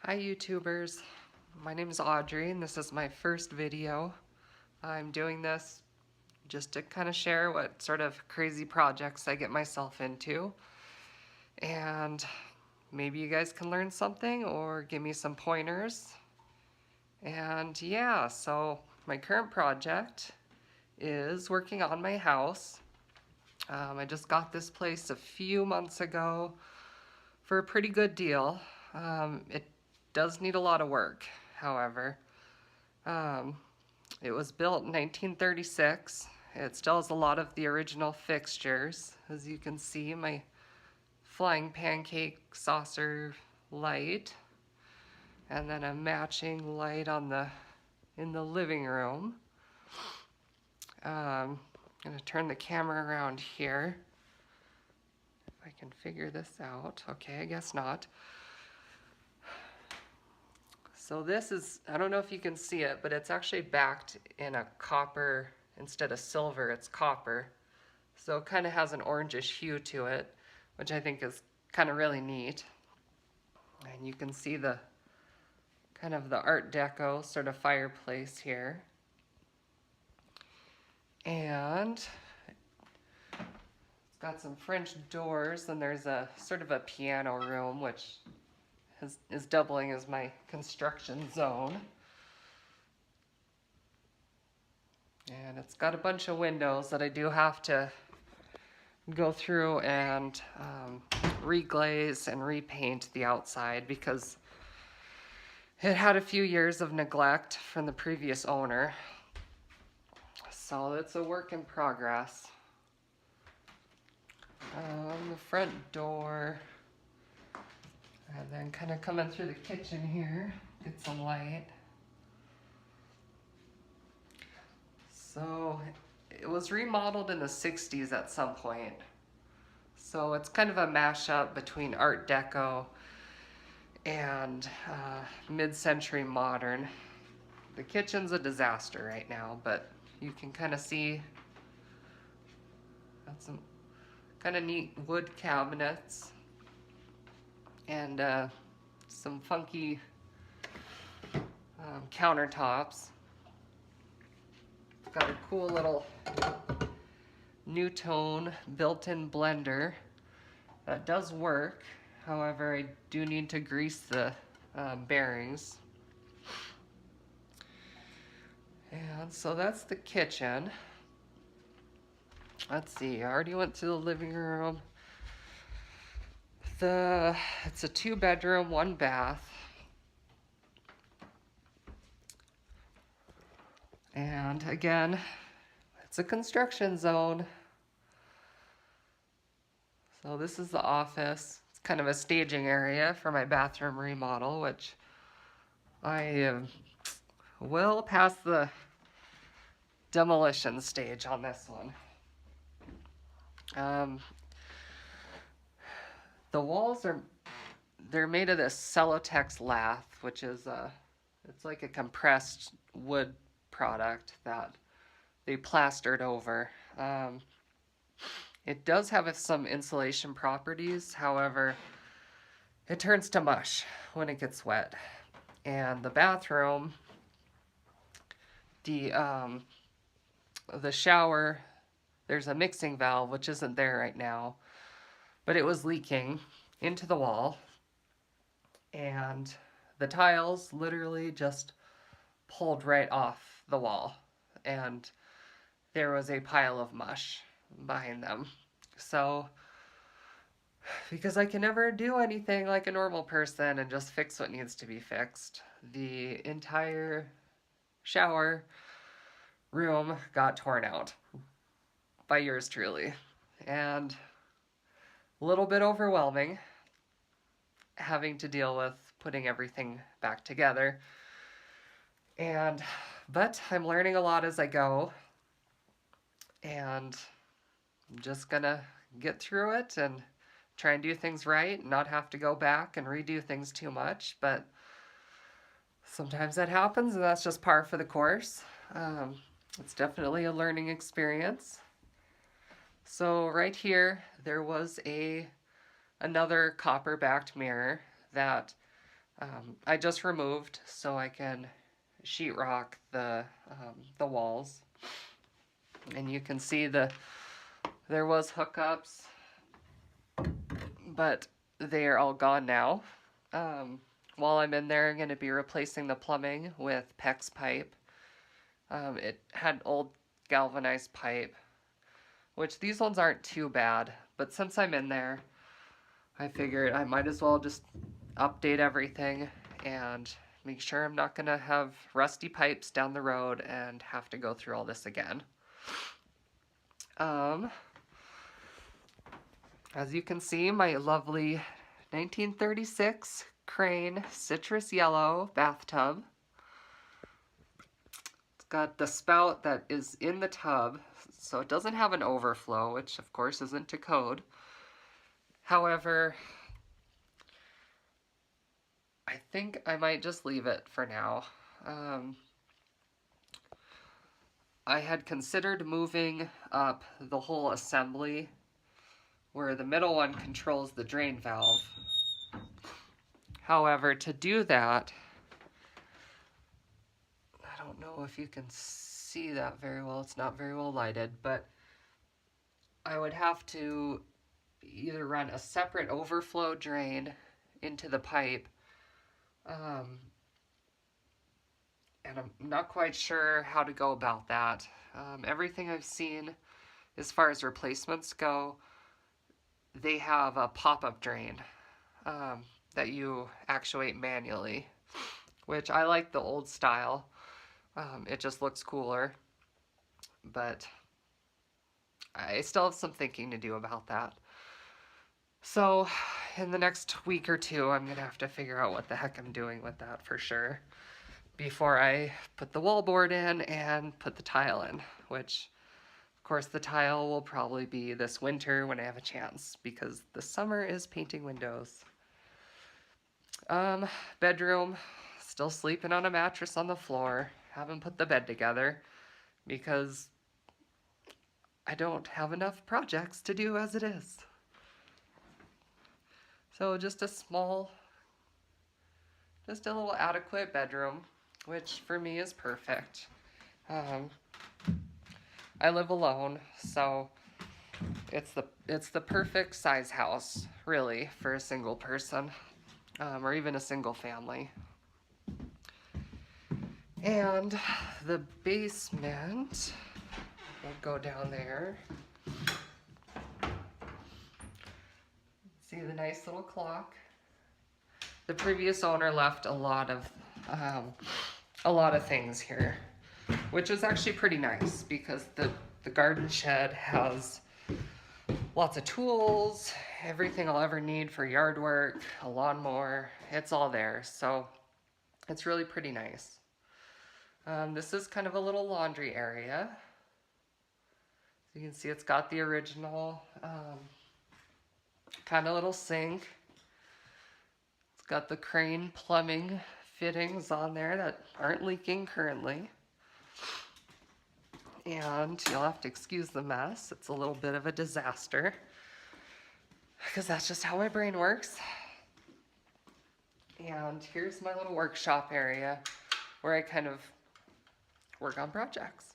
Hi YouTubers, my name is Audrey and this is my first video. I'm doing this just to kind of share what sort of crazy projects I get myself into, and maybe you guys can learn something or give me some pointers. And yeah, so my current project is working on my house. I just got this place a few months ago for a pretty good deal. It does need a lot of work, however. Um, it was built in 1936. It still has a lot of the original fixtures. As you can see, my flying pancake saucer light, and then a matching light in the living room. I'm gonna turn the camera around here. If I can figure this out. Okay, I guess not. So this is, I don't know if you can see it, but it's actually backed in a copper, instead of silver, it's copper. So it kind of has an orangish hue to it, which I think is kind of really neat. And you can see the kind of the Art Deco sort of fireplace here. And it's got some French doors, and there's a sort of a piano room, which is doubling as my construction zone. And it's got a bunch of windows that I do have to go through and reglaze and repaint the outside because it had a few years of neglect from the previous owner. So it's a work in progress. The front door, and then kind of coming through the kitchen here, get some light. So it was remodeled in the 60s at some point. So it's kind of a mashup between Art Deco and mid-century modern. The kitchen's a disaster right now, but you can kind of see got some kind of neat wood cabinets and some funky countertops. Got a cool little NuTone built-in blender that does work. However, I do need to grease the bearings. And so that's the kitchen. Let's see, I already went to the living room. It's a 2-bedroom, 1 bath. And again, it's a construction zone. So this is the office. It's kind of a staging area for my bathroom remodel, which I am well past the demolition stage on this one. The walls they're made of this Celotex lath, which is it's like a compressed wood product that they plastered over. It does have some insulation properties, however, it turns to mush when it gets wet. And the bathroom, the shower, there's a mixing valve, which isn't there right now, but it was leaking into the wall, and the tiles literally just pulled right off the wall, and there was a pile of mush behind them. So, because I can never do anything like a normal person and just fix what needs to be fixed, the entire shower room got torn out by yours truly. And a little bit overwhelming having to deal with putting everything back together. But I'm learning a lot as I go, and I'm just gonna get through it and try and do things right and not have to go back and redo things too much. But sometimes that happens, and that's just par for the course. It's definitely a learning experience. So right here, there was another copper-backed mirror that I just removed so I can sheetrock the walls, and you can see there was hookups, but they are all gone now. While I'm in there, I'm going to be replacing the plumbing with PEX pipe. It had old galvanized pipe, which these ones aren't too bad, but since I'm in there, I figured I might as well just update everything and make sure I'm not going to have rusty pipes down the road and have to go through all this again. As you can see, my lovely 1936 Crane citrus yellow bathtub. It's got the spout that is in the tub, so it doesn't have an overflow, which of course isn't to code. However, I think I might just leave it for now. I had considered moving up the whole assembly where the middle one controls the drain valve. However, to do that, I don't know if you can see that very well, it's not very well lighted, but I would have to either run a separate overflow drain into the pipe, and I'm not quite sure how to go about that. Everything I've seen as far as replacements go, they have a pop-up drain that you actuate manually, which I like the old style. It just looks cooler, but I still have some thinking to do about that. So in the next week or two, I'm gonna have to figure out what the heck I'm doing with that for sure before I put the wallboard in and put the tile in, which of course the tile will probably be this winter when I have a chance, because the summer is painting windows. Bedroom, still sleeping on a mattress on the floor. Haven't put the bed together because I don't have enough projects to do as it is. So just a little adequate bedroom, which for me is perfect. I live alone, so it's the perfect size house, really, for a single person, or even a single family. And the basement, we'll go down there. See the nice little clock. The previous owner left a lot of things here, which is actually pretty nice because the garden shed has lots of tools, everything I'll ever need for yard work, a lawnmower, it's all there. So it's really pretty nice. This is kind of a little laundry area. So you can see it's got the original kind of little sink. It's got the Crane plumbing fittings on there that aren't leaking currently. And you'll have to excuse the mess. It's a little bit of a disaster because that's just how my brain works. And here's my little workshop area where I kind of work on projects.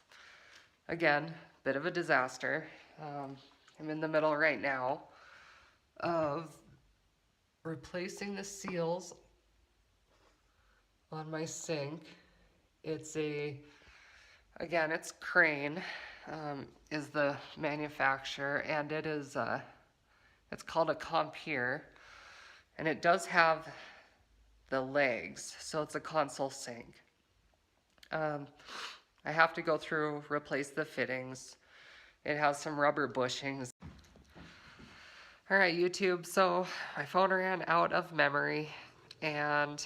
Again, bit of a disaster. I'm in the middle right now of replacing the seals on my sink. It's it's Crane is the manufacturer, and it is it's called a Compeer, and it does have the legs, so it's a console sink. I have to go through, replace the fittings. It has some rubber bushings. Alright, YouTube, so my phone ran out of memory, and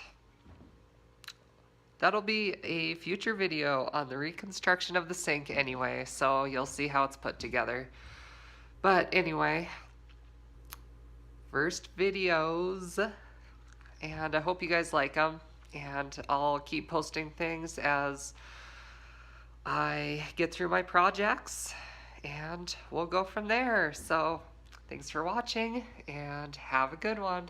that'll be a future video on the reconstruction of the sink anyway, so you'll see how it's put together. But anyway, first videos, and I hope you guys like them, and I'll keep posting things as I get through my projects, and we'll go from there. So thanks for watching, and have a good one.